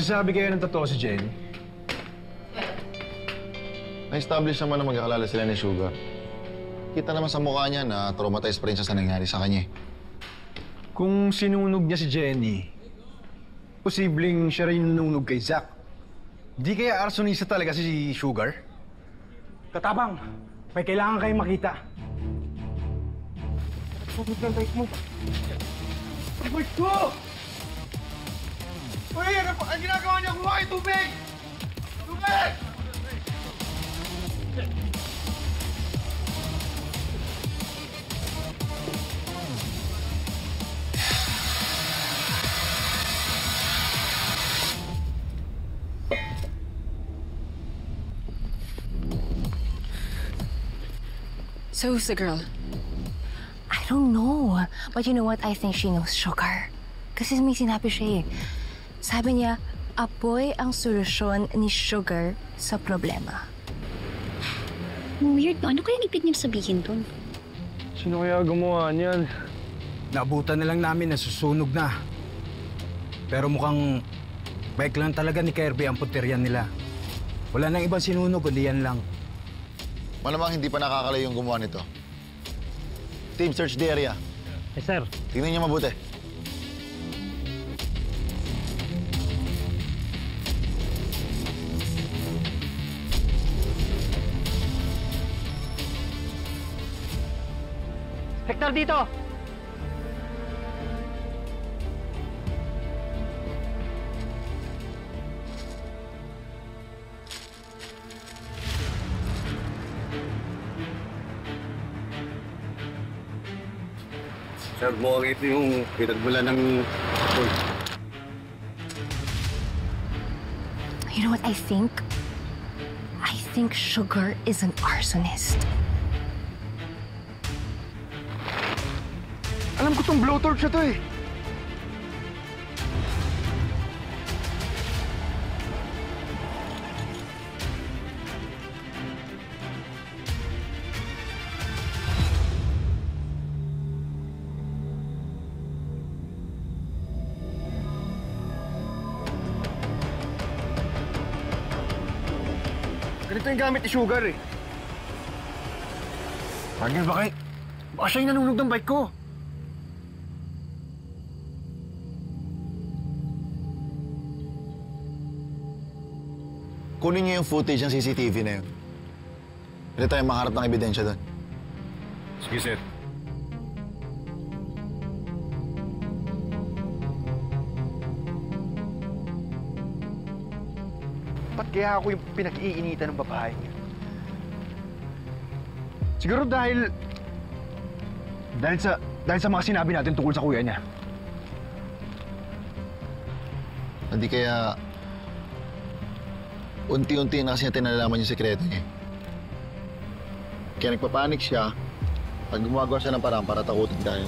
Nagsasabi kayo ng totoo si Jenny? Na-establish naman na magkakalala sila ni Sugar. Kita naman sa mukha niya na traumatized pa rin siya sa nangyari sa kanya. Kung sinunog niya si Jenny, posibleng siya rin nununog kay Zack. Di kaya arsonista talaga si Sugar? Katabang, may kailangan kayong makita. Sunog ng bike mo. Bike ko! Uy, ano pa? Ang ginagawa niya? Kuha kayo tubig! Tubig! So who's the girl? I don't know. But you know what? I think she knows Sugar. Kasi may sinabi siya eh. Sabi niya, apoy ang solusyon ni Sugar sa problema. Weird, no? Ano kayang ibig niya sabihin dun? Sino kaya gumawa niyan? Naabutan na lang namin na susunog na. Pero mukhang bike lang talaga ni Kirby ang putiryan nila. Wala nang ibang sinunog, kundi yan lang. Malamang hindi pa nakakalayo yung gumawa nito. Team, search the area. Yes, sir. Tingnan niyo mabuti. Hector, dito! Sir, mukhang ito yung pinagmula ng... You know what I think? I think Sugar is an arsonist. Alam ko tong blowtorch na to eh. Ganito yung gamit ni Sugar eh. Bagay, baka siya yung nanunog ng bike ko. Kunin niyo yung footage ng CCTV na yun. Pwede tayo makaharap ng ebidensya doon. Sige, sir. Ba't kaya ako yung pinag-iinitan ng babae niya? Siguro dahil sa mga sinabi natin tungkol sa kuya niya. Hindi kaya unti-unti na kasi natin nalalaman yung sekreto niya. Kaya nagpapanik siya pag gumagawa siya ng parang para takutin tayo.